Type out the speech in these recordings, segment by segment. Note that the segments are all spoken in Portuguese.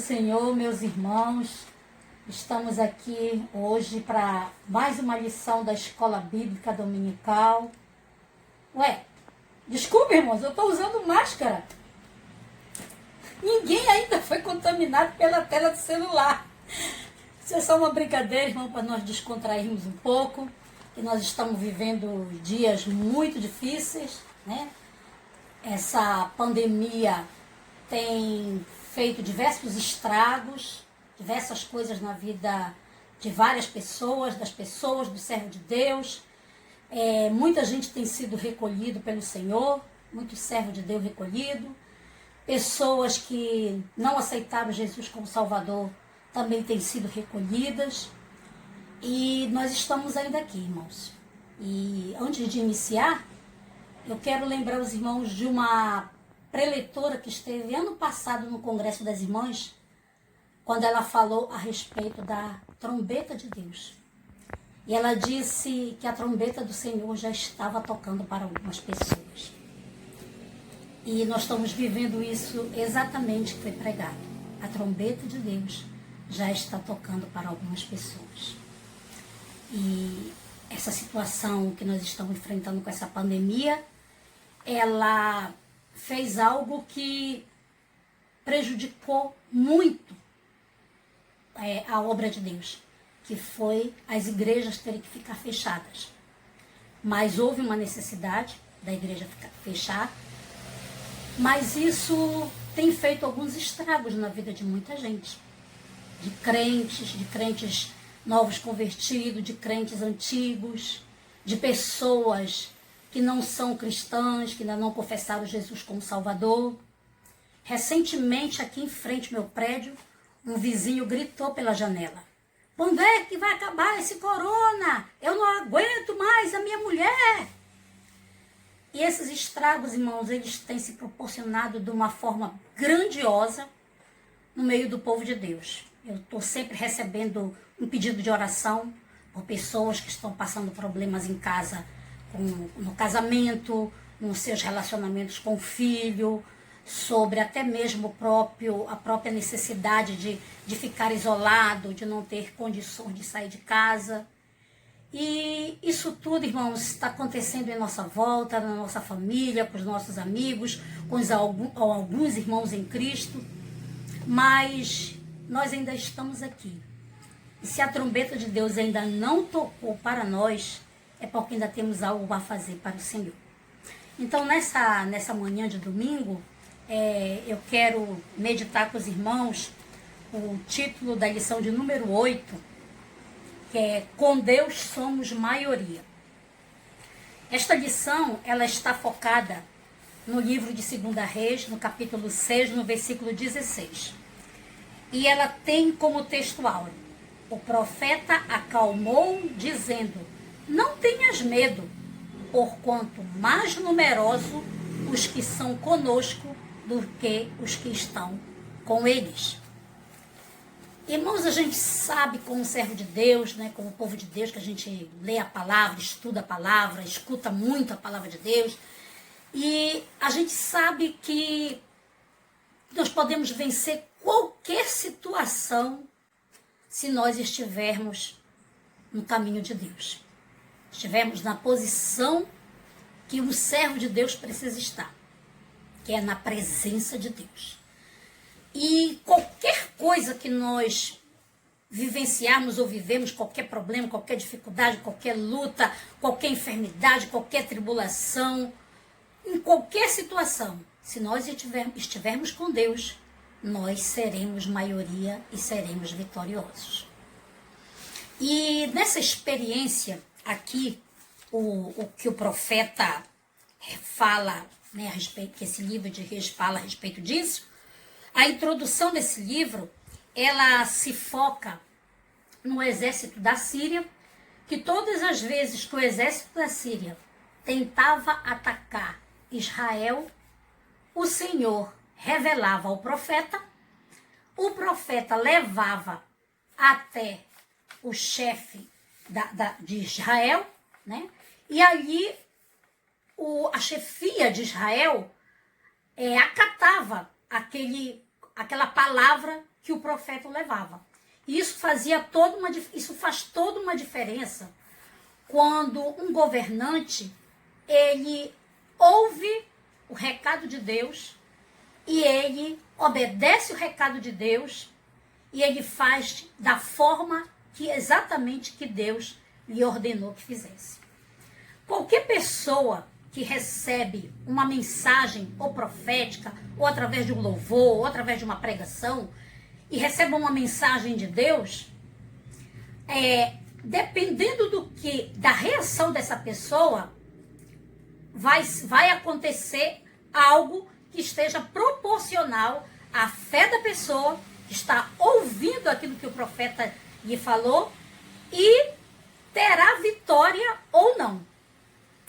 Senhor, meus irmãos, estamos aqui hoje para mais uma lição da Escola Bíblica Dominical. Desculpe, irmãos, eu estou usando máscara. Ninguém ainda foi contaminado pela tela do celular. Isso é só uma brincadeira, irmão, para nós descontrairmos um pouco, que nós estamos vivendo dias muito difíceis, né? Essa pandemia tem feito diversos estragos, diversas coisas na vida de várias pessoas, das pessoas, do servo de Deus. Muita gente tem sido recolhido pelo Senhor, muito servo de Deus recolhido. Pessoas que não aceitaram Jesus como Salvador também têm sido recolhidas. E nós estamos ainda aqui, irmãos. E antes de iniciar, eu quero lembrar os irmãos de uma preletora que esteve ano passado no Congresso das Irmãs, quando ela falou a respeito da trombeta de Deus. E ela disse que a trombeta do Senhor já estava tocando para algumas pessoas. E nós estamos vivendo isso exatamente que foi pregado. A trombeta de Deus já está tocando para algumas pessoas. E essa situação que nós estamos enfrentando com essa pandemia, ela fez algo que prejudicou muito a obra de Deus, que foi as igrejas terem que ficar fechadas. Mas houve uma necessidade da igreja ficar fechada, mas isso tem feito alguns estragos na vida de muita gente, de crentes novos convertidos, de crentes antigos, de pessoas que não são cristãs, que ainda não confessaram Jesus como Salvador. Recentemente, aqui em frente ao meu prédio, um vizinho gritou pela janela: "Quando é que vai acabar esse corona? Eu não aguento mais a minha mulher." E esses estragos, irmãos, eles têm se proporcionado de uma forma grandiosa no meio do povo de Deus. Eu estou sempre recebendo um pedido de oração por pessoas que estão passando problemas em casa, no casamento, nos seus relacionamentos com o filho, sobre até mesmo a própria necessidade de ficar isolado, de não ter condições de sair de casa. E isso tudo, irmãos, está acontecendo em nossa volta, na nossa família, com os nossos amigos, com alguns irmãos em Cristo, mas nós ainda estamos aqui. E se a trombeta de Deus ainda não tocou para nós, é porque ainda temos algo a fazer para o Senhor. Então, nessa manhã de domingo, eu quero meditar com os irmãos o título da lição de número 8, que é "Com Deus somos maioria". Esta lição, ela está focada no livro de 2 Reis, no capítulo 6, no versículo 16. E ela tem como texto áureo: "O profeta acalmou, dizendo: Não tenhas medo, porquanto mais numeroso os que são conosco do que os que estão com eles." Irmãos, a gente sabe, como servo de Deus, né, como povo de Deus, que a gente lê a palavra, estuda a palavra, escuta muito a palavra de Deus, e a gente sabe que nós podemos vencer qualquer situação se nós estivermos no caminho de Deus, estivermos na posição que um servo de Deus precisa estar, que é na presença de Deus. E qualquer coisa que nós vivenciarmos ou vivemos, qualquer problema, qualquer dificuldade, qualquer luta, qualquer enfermidade, qualquer tribulação, em qualquer situação, se nós estivermos com Deus, nós seremos maioria e seremos vitoriosos. E nessa experiência aqui, o que o profeta fala, né, a respeito, que esse livro de Reis fala a respeito disso, a introdução desse livro, ela se foca no exército da Síria, que todas as vezes que o exército da Síria tentava atacar Israel, o Senhor revelava ao profeta, o profeta levava até o chefe de Israel, né? E ali a chefia de Israel acatava aquela palavra que o profeta o levava. E isso isso faz toda uma diferença quando um governante, ele ouve o recado de Deus e ele obedece o recado de Deus e ele faz da forma que exatamente que Deus lhe ordenou que fizesse. Qualquer pessoa que recebe uma mensagem ou profética, ou através de um louvor, ou através de uma pregação, e recebe uma mensagem de Deus, dependendo da reação dessa pessoa, vai acontecer algo que esteja proporcional à fé da pessoa que está ouvindo aquilo que o profeta lhe falou e terá vitória ou não.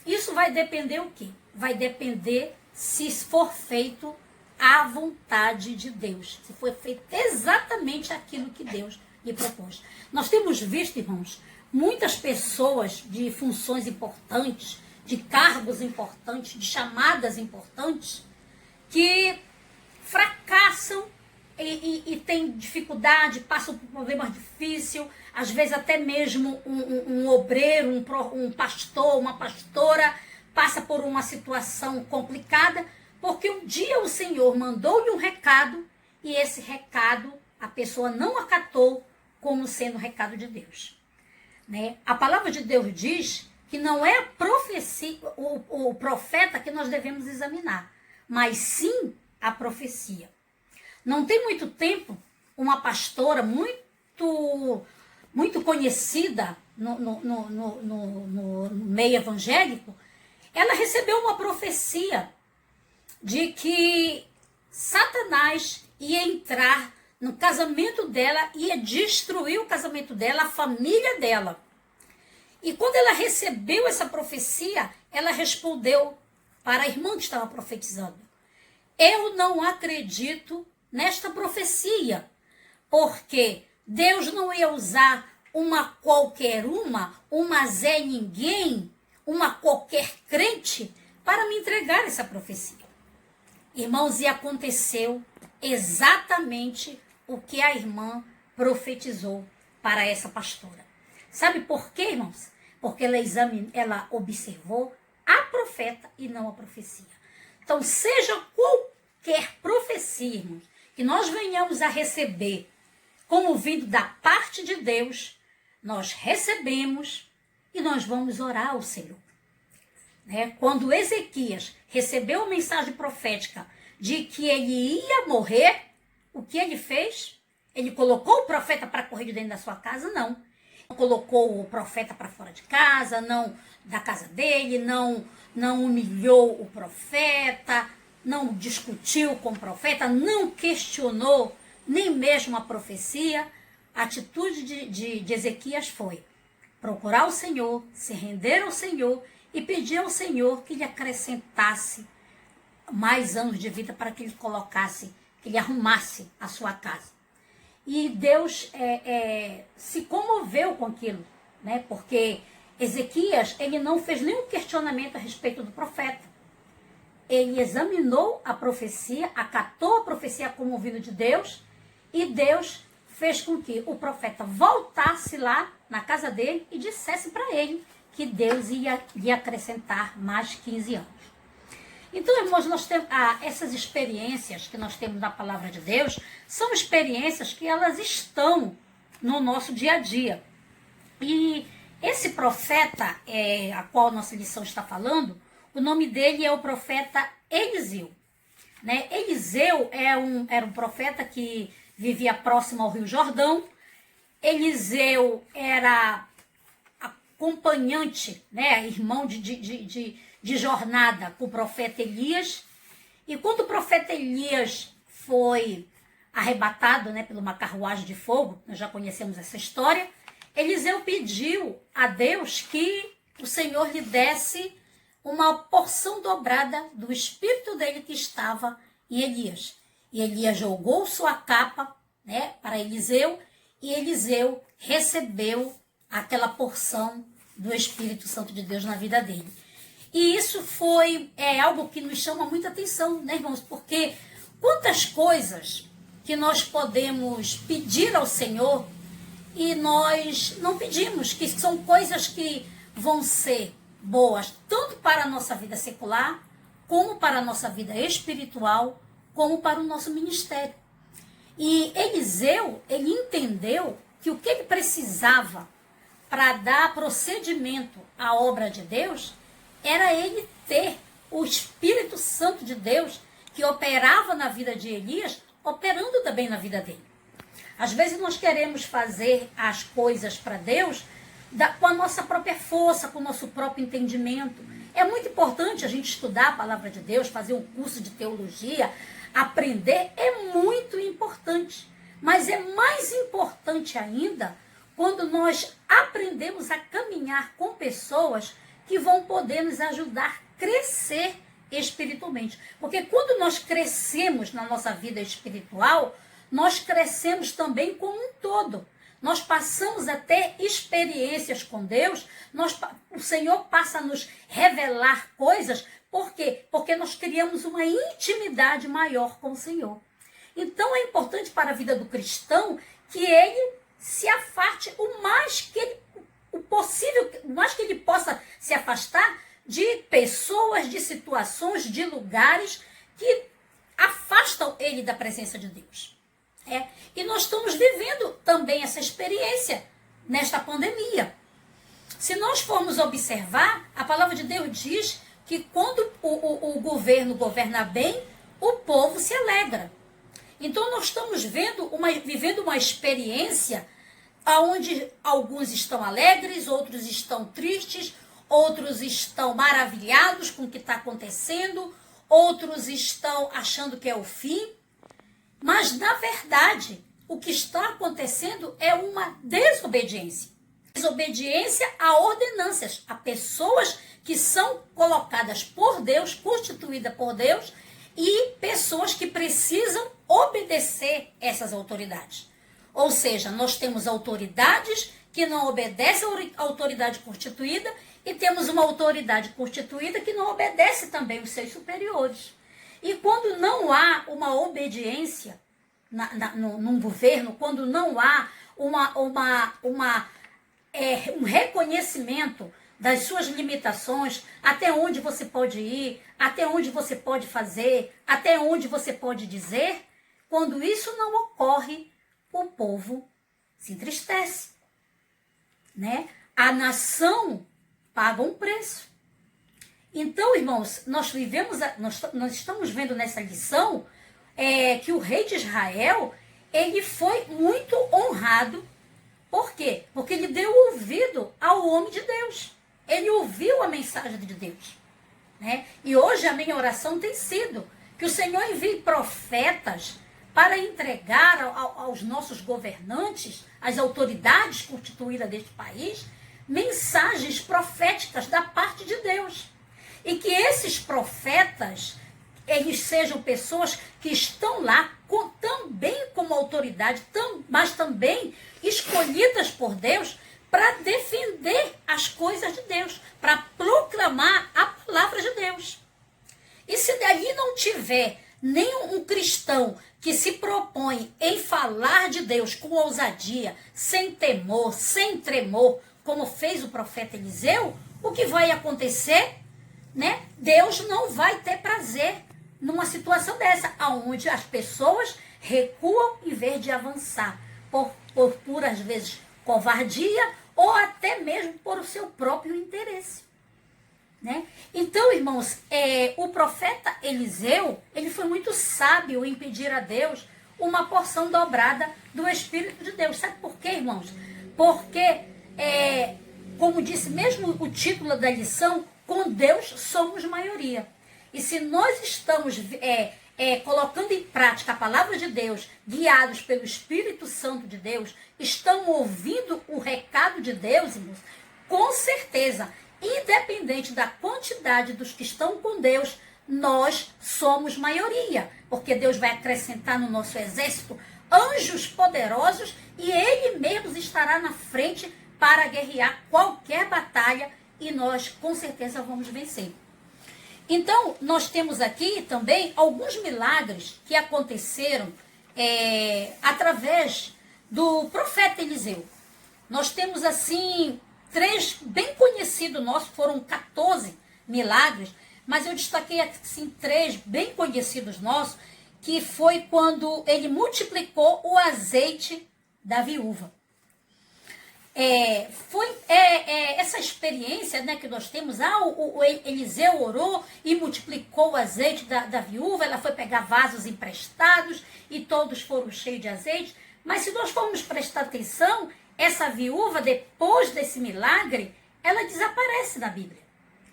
Isso vai depender o quê? Vai depender se for feito à vontade de Deus, se for feito exatamente aquilo que Deus lhe propôs. Nós temos visto, irmãos, muitas pessoas de funções importantes, de cargos importantes, de chamadas importantes, que fracassam e têm dificuldade, passam por problemas difíceis, às vezes até mesmo um obreiro, um pastor, uma pastora, passa por uma situação complicada, porque um dia o Senhor mandou-lhe um recado, e esse recado a pessoa não acatou como sendo o recado de Deus. Né? A palavra de Deus diz que não é a profecia, o profeta que nós devemos examinar, mas sim a profecia. Não tem muito tempo, uma pastora muito conhecida no meio evangélico, ela recebeu uma profecia de que Satanás ia entrar no casamento dela, ia destruir o casamento dela, a família dela. E quando ela recebeu essa profecia, ela respondeu para a irmã que estava profetizando: eu não acredito nesta profecia, porque Deus não ia usar uma qualquer uma Zé Ninguém, uma qualquer crente para me entregar essa profecia. Irmãos, e aconteceu exatamente o que a irmã profetizou para essa pastora. Sabe por quê, irmãos? Porque ela observou a profeta e não a profecia. Então, seja qualquer profecia, irmãos, que nós venhamos a receber como vindo da parte de Deus, nós recebemos e nós vamos orar ao Senhor. Né? Quando Ezequias recebeu a mensagem profética de que ele ia morrer, o que ele fez? Ele colocou o profeta para correr de dentro da sua casa? Não. Não colocou o profeta para fora de casa, não da casa dele, não humilhou o profeta, não discutiu com o profeta, não questionou nem mesmo a profecia. A atitude de Ezequias foi procurar o Senhor, se render ao Senhor e pedir ao Senhor que lhe acrescentasse mais anos de vida para que ele colocasse, que ele arrumasse a sua casa. E Deus se comoveu com aquilo, né? Porque Ezequias, ele não fez nenhum questionamento a respeito do profeta. Ele examinou a profecia, acatou a profecia como vindo de Deus, e Deus fez com que o profeta voltasse lá na casa dele e dissesse para ele que Deus ia lhe acrescentar mais 15 anos. Então, irmãos, nós temos essas experiências que nós temos da palavra de Deus, são experiências que elas estão no nosso dia a dia. E esse profeta, a qual nossa lição está falando, o nome dele é o profeta Eliseu. Né? Eliseu era um profeta que vivia próximo ao Rio Jordão. Eliseu era acompanhante, né? Irmão de jornada com o profeta Elias. E quando o profeta Elias foi arrebatado, né, por uma carruagem de fogo, nós já conhecemos essa história, Eliseu pediu a Deus que o Senhor lhe desse uma porção dobrada do espírito dele que estava em Elias. E Elias jogou sua capa, né, para Eliseu, e Eliseu recebeu aquela porção do Espírito Santo de Deus na vida dele. E isso foi algo que nos chama muita atenção, né, irmãos? Porque quantas coisas que nós podemos pedir ao Senhor e nós não pedimos, que são coisas que vão ser boas tanto para a nossa vida secular, como para a nossa vida espiritual, como para o nosso ministério. E Eliseu, ele entendeu que o que ele precisava para dar procedimento à obra de Deus era ele ter o Espírito Santo de Deus que operava na vida de Elias, operando também na vida dele. Às vezes nós queremos fazer as coisas para Deus com a nossa própria força, com o nosso próprio entendimento. É muito importante a gente estudar a palavra de Deus, fazer um curso de teologia, aprender, é muito importante. Mas é mais importante ainda quando nós aprendemos a caminhar com pessoas que vão poder nos ajudar a crescer espiritualmente. Porque quando nós crescemos na nossa vida espiritual, nós crescemos também como um todo. Nós passamos a ter experiências com Deus, o Senhor passa a nos revelar coisas. Por quê? Porque nós criamos uma intimidade maior com o Senhor. Então é importante para a vida do cristão que ele se afaste o mais que ele possa se afastar de pessoas, de situações, de lugares que afastam ele da presença de Deus. E nós estamos vivendo também essa experiência nesta pandemia. Se nós formos observar, a palavra de Deus diz que quando o governo governa bem, o povo se alegra. Então nós estamos vivendo uma experiência onde alguns estão alegres, outros estão tristes, outros estão maravilhados com o que está acontecendo, outros estão achando que é o fim. Mas, na verdade, o que está acontecendo é uma desobediência. Desobediência a ordenâncias, a pessoas que são colocadas por Deus, constituídas por Deus, e pessoas que precisam obedecer essas autoridades. Ou seja, nós temos autoridades que não obedecem à autoridade constituída e temos uma autoridade constituída que não obedece também os seus superiores. E quando não há uma obediência num governo, quando não há um reconhecimento das suas limitações, até onde você pode ir, até onde você pode fazer, até onde você pode dizer, quando isso não ocorre, o povo se entristece, né? A nação paga um preço. Então, irmãos, nós estamos vendo nessa lição que o rei de Israel, ele foi muito honrado. Por quê? Porque ele deu ouvido ao homem de Deus. Ele ouviu a mensagem de Deus, né? E hoje a minha oração tem sido que o Senhor envie profetas para entregar aos nossos governantes, às autoridades constituídas deste país, mensagens proféticas da parte de Deus. E que esses profetas, eles sejam pessoas que estão lá também como autoridade, mas também escolhidas por Deus para defender as coisas de Deus, para proclamar a palavra de Deus. E se dali não tiver nenhum cristão que se propõe em falar de Deus com ousadia, sem temor, sem tremor, como fez o profeta Eliseu, o que vai acontecer? Né? Deus não vai ter prazer numa situação dessa, onde as pessoas recuam em vez de avançar, por às vezes, covardia ou até mesmo por o seu próprio interesse. Né? Então, irmãos, o profeta Eliseu, ele foi muito sábio em pedir a Deus uma porção dobrada do Espírito de Deus. Sabe por quê, irmãos? Porque, como disse mesmo o título da lição, com Deus somos maioria. E se nós estamos colocando em prática a palavra de Deus, guiados pelo Espírito Santo de Deus, estão ouvindo o recado de Deus, irmãos, com certeza, independente da quantidade dos que estão com Deus, nós somos maioria. Porque Deus vai acrescentar no nosso exército anjos poderosos e Ele mesmo estará na frente para guerrear qualquer batalha e nós com certeza vamos vencer. Então, nós temos aqui também alguns milagres que aconteceram através do profeta Eliseu. Nós temos assim 3 bem conhecidos nossos, foram 14 milagres, mas eu destaquei assim 3 bem conhecidos nossos, que foi quando ele multiplicou o azeite da viúva. Essa experiência, né, que nós temos, o Eliseu orou e multiplicou o azeite da viúva, ela foi pegar vasos emprestados e todos foram cheios de azeite, mas se nós formos prestar atenção, essa viúva, depois desse milagre, ela desaparece da Bíblia.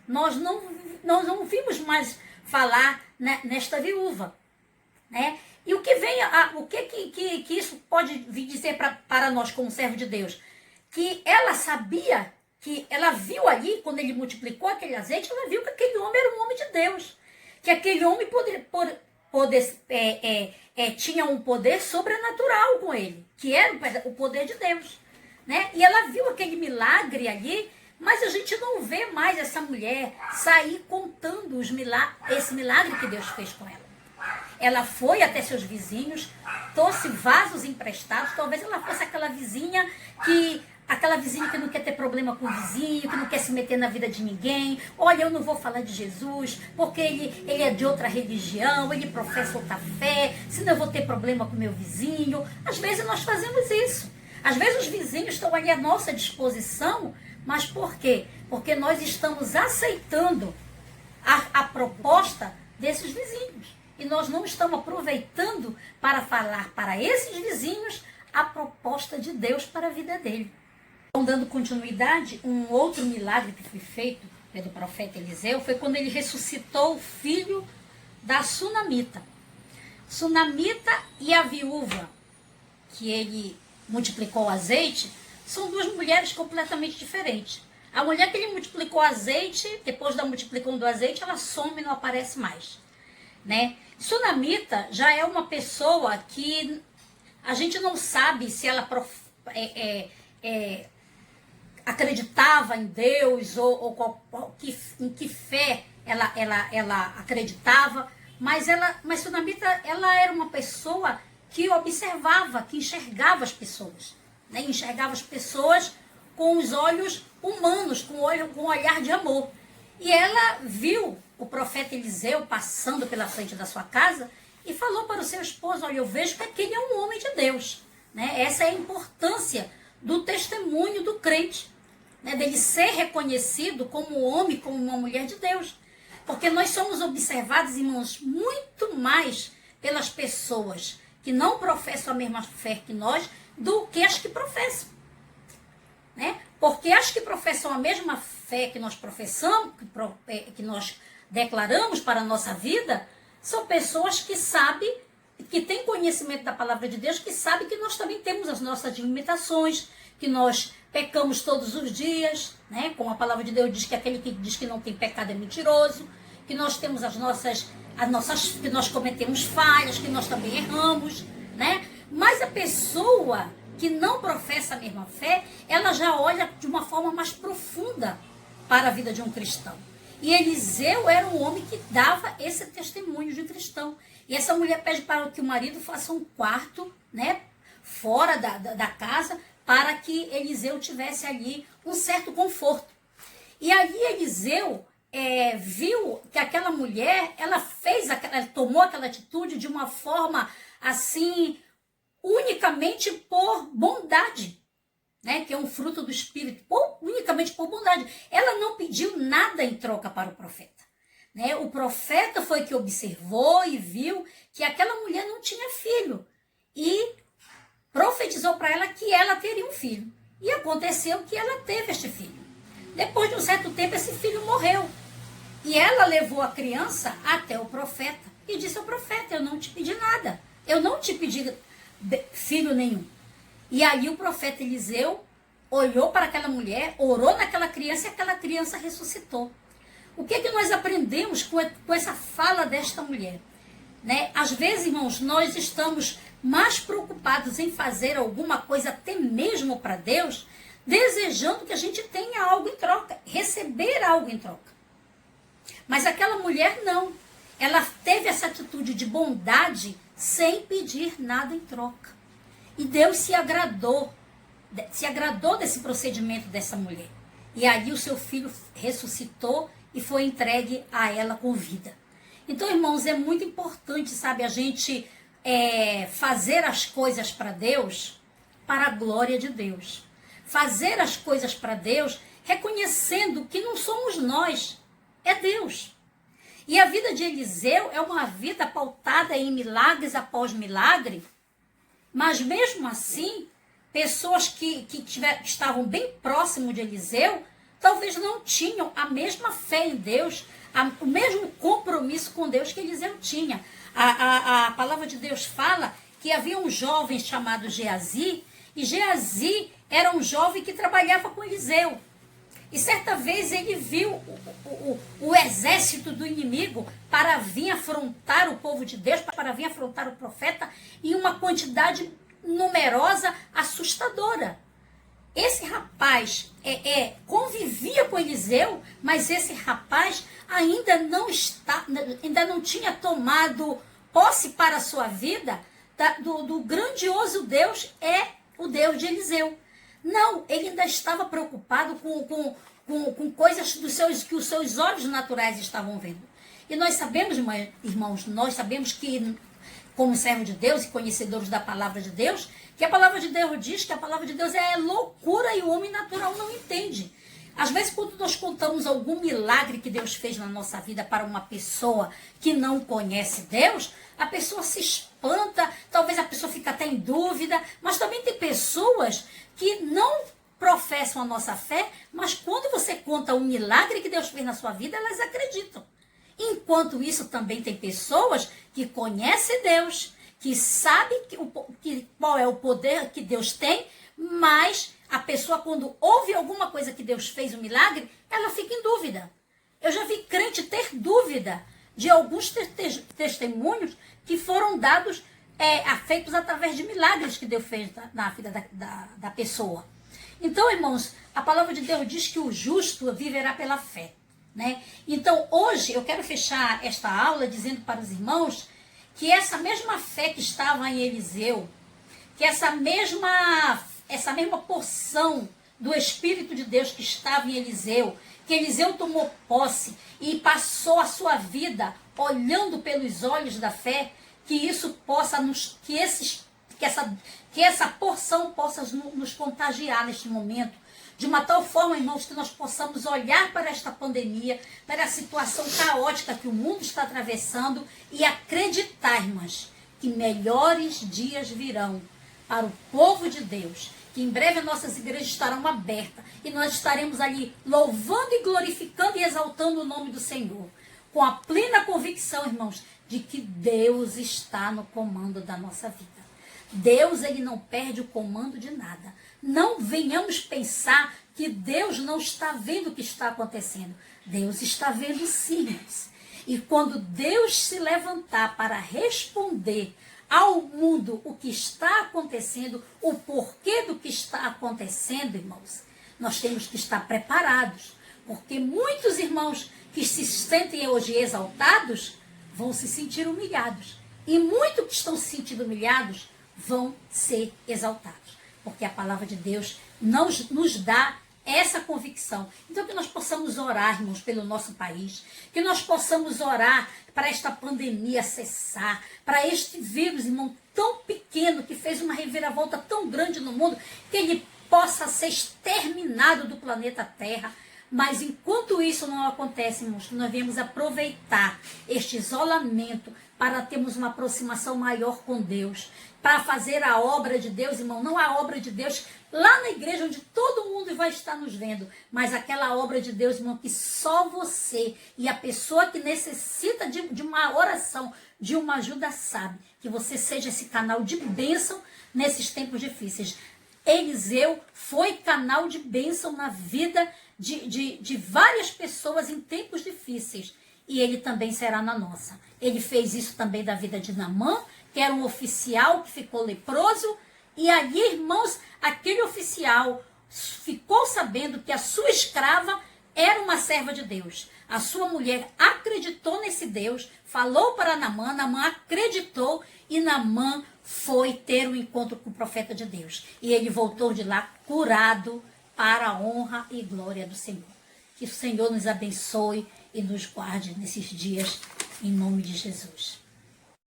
Nós não vimos mais falar, né, nesta viúva, né? E o que vem, o que isso pode vir dizer para nós como servo de Deus? Que ela sabia, que ela viu ali, quando ele multiplicou aquele azeite, ela viu que aquele homem era um homem de Deus. Que aquele homem tinha um poder sobrenatural com ele, que era o poder de Deus, né? E ela viu aquele milagre ali, mas a gente não vê mais essa mulher sair contando esse milagre que Deus fez com ela. Ela foi até seus vizinhos, trouxe vasos emprestados, talvez ela fosse aquela vizinha que não quer ter problema com o vizinho, que não quer se meter na vida de ninguém. Olha, eu não vou falar de Jesus, porque ele é de outra religião, ele professa outra fé, senão eu vou ter problema com o meu vizinho. Às vezes nós fazemos isso. Às vezes os vizinhos estão ali à nossa disposição, mas por quê? Porque nós estamos aceitando a proposta desses vizinhos. E nós não estamos aproveitando para falar para esses vizinhos a proposta de Deus para a vida dele. Então, dando continuidade, um outro milagre que foi feito pelo profeta Eliseu foi quando ele ressuscitou o filho da sunamita. Sunamita e a viúva, que ele multiplicou o azeite, são 2 mulheres completamente diferentes. A mulher que ele multiplicou o azeite, depois da multiplicação do azeite, ela some e não aparece mais, né? Sunamita já é uma pessoa que a gente não sabe se ela acreditava em Deus em que fé ela acreditava, mas Sunamita, ela era uma pessoa que observava, que enxergava as pessoas, né? Enxergava as pessoas com os olhos humanos, com um olhar de amor. E ela viu o profeta Eliseu passando pela frente da sua casa e falou para o seu esposo: olha, eu vejo que aquele é um homem de Deus, né? Essa é a importância do testemunho do crente, né? Dele ser reconhecido como homem, como uma mulher de Deus. Porque nós somos observados, irmãos, muito mais pelas pessoas que não professam a mesma fé que nós do que as que professam, né? Porque as que professam a mesma fé que nós professamos, que nós declaramos para a nossa vida, são pessoas que sabem, que têm conhecimento da palavra de Deus, que sabem que nós também temos as nossas limitações, que nós pecamos todos os dias, né? Como a palavra de Deus diz, que aquele que diz que não tem pecado é mentiroso, que nós temos que nós cometemos falhas, que nós também erramos, né? Mas a pessoa que não professa a mesma fé, ela já olha de uma forma mais profunda para a vida de um cristão. E Eliseu era um homem que dava esse testemunho de cristão. E essa mulher pede para que o marido faça um quarto, né, fora da casa, para que Eliseu tivesse ali um certo conforto. E ali Eliseu viu que aquela mulher, ela tomou aquela atitude de uma forma assim, unicamente por bondade, né? Que é um fruto do Espírito, unicamente por bondade. Ela não pediu nada em troca para o profeta, né? O profeta foi que observou e viu que aquela mulher não tinha filho e profetizou para ela que ela teria um filho. E aconteceu que ela teve este filho. Depois de um certo tempo, esse filho morreu. E ela levou a criança até o profeta e disse ao profeta: eu não te pedi nada, eu não te pedi filho nenhum. E aí o profeta Eliseu olhou para aquela mulher, orou naquela criança e aquela criança ressuscitou. O que é que nós aprendemos com essa fala desta mulher? Né? Às vezes, irmãos, nós estamos mais preocupados em fazer alguma coisa até mesmo para Deus, desejando que a gente tenha algo em troca, receber algo em troca. Mas aquela mulher não. Ela teve essa atitude de bondade sem pedir nada em troca. E Deus se agradou desse procedimento dessa mulher. E aí o seu filho ressuscitou e foi entregue a ela com vida. Então, irmãos, é muito importante, sabe, a gente fazer as coisas para Deus, para a glória de Deus. Fazer as coisas para Deus, reconhecendo que não somos nós, é Deus. E a vida de Eliseu é uma vida pautada em milagres após milagre, mas mesmo assim, pessoas que estavam bem próximo de Eliseu, talvez não tinham a mesma fé em Deus, o mesmo compromisso com Deus que Eliseu tinha. A palavra de Deus fala que havia um jovem chamado Geazi, e Geazi era um jovem que trabalhava com Eliseu. E certa vez ele viu o exército do inimigo para vir afrontar o povo de Deus, para vir afrontar o profeta, em uma quantidade numerosa, assustadora. Esse rapaz convivia com Eliseu, mas esse rapaz ainda não tinha tomado posse para a sua vida do grandioso Deus, o Deus de Eliseu. Não, ele ainda estava preocupado com coisas que os seus olhos naturais estavam vendo. E nós sabemos, irmãos, que, como servos de Deus e conhecedores da palavra de Deus, que a palavra de Deus diz que a palavra de Deus é loucura e o homem natural não entende. Às vezes, quando nós contamos algum milagre que Deus fez na nossa vida para uma pessoa que não conhece Deus, a pessoa se espanta, talvez a pessoa fique até em dúvida, mas também tem pessoas que não professam a nossa fé, mas quando você conta um milagre que Deus fez na sua vida, elas acreditam. Enquanto isso, também tem pessoas que conhecem Deus, que sabem qual é o poder que Deus tem, mas a pessoa, quando ouve alguma coisa que Deus fez, um milagre, ela fica em dúvida. Eu já vi crente ter dúvida de alguns testemunhos que foram dados, feitos através de milagres que Deus fez na vida da pessoa. Então, irmãos, a palavra de Deus diz que o justo viverá pela fé, né? Então, hoje, eu quero fechar esta aula dizendo para os irmãos que essa mesma fé que estava em Eliseu, que essa mesma porção do Espírito de Deus que estava em Eliseu, que Eliseu tomou posse e passou a sua vida olhando pelos olhos da fé, que isso possa que essa porção possa nos contagiar neste momento, de uma tal forma, irmãos, que nós possamos olhar para esta pandemia, para a situação caótica que o mundo está atravessando e acreditar, irmãs, que melhores dias virão para o povo de Deus, que em breve nossas igrejas estarão abertas e nós estaremos ali louvando e glorificando e exaltando o nome do Senhor, com a plena convicção, irmãos, de que Deus está no comando da nossa vida. Deus, ele não perde o comando de nada. Não venhamos pensar que Deus não está vendo o que está acontecendo. Deus está vendo sim, irmãos. E quando Deus se levantar para responder ao mundo o que está acontecendo, o porquê do que está acontecendo, irmãos, nós temos que estar preparados. Porque muitos irmãos que se sentem hoje exaltados vão se sentir humilhados. E muitos que estão se sentindo humilhados vão ser exaltados. Porque a palavra de Deus nos dá essa convicção. Então, que nós possamos orar, irmãos, pelo nosso país, que nós possamos orar para esta pandemia cessar, para este vírus, irmão, tão pequeno, que fez uma reviravolta tão grande no mundo, que ele possa ser exterminado do planeta Terra. Mas enquanto isso não acontece, irmãos, nós devemos aproveitar este isolamento para termos uma aproximação maior com Deus, para fazer a obra de Deus, irmão, não a obra de Deus lá na igreja onde todo mundo vai estar nos vendo, mas aquela obra de Deus, irmão, que só você e a pessoa que necessita de uma oração, de uma ajuda sabe, que você seja esse canal de bênção nesses tempos difíceis. Eliseu foi canal de bênção na vida de várias pessoas em tempos difíceis, e ele também será na nossa. Ele fez isso também da vida de Naamã, que era um oficial que ficou leproso, e ali, irmãos, aquele oficial ficou sabendo que a sua escrava era uma serva de Deus. A sua mulher acreditou nesse Deus, falou para Naamã, Naamã acreditou e Naamã foi ter um encontro com o profeta de Deus. E ele voltou de lá curado para a honra e glória do Senhor. Que o Senhor nos abençoe e nos guarde nesses dias, em nome de Jesus.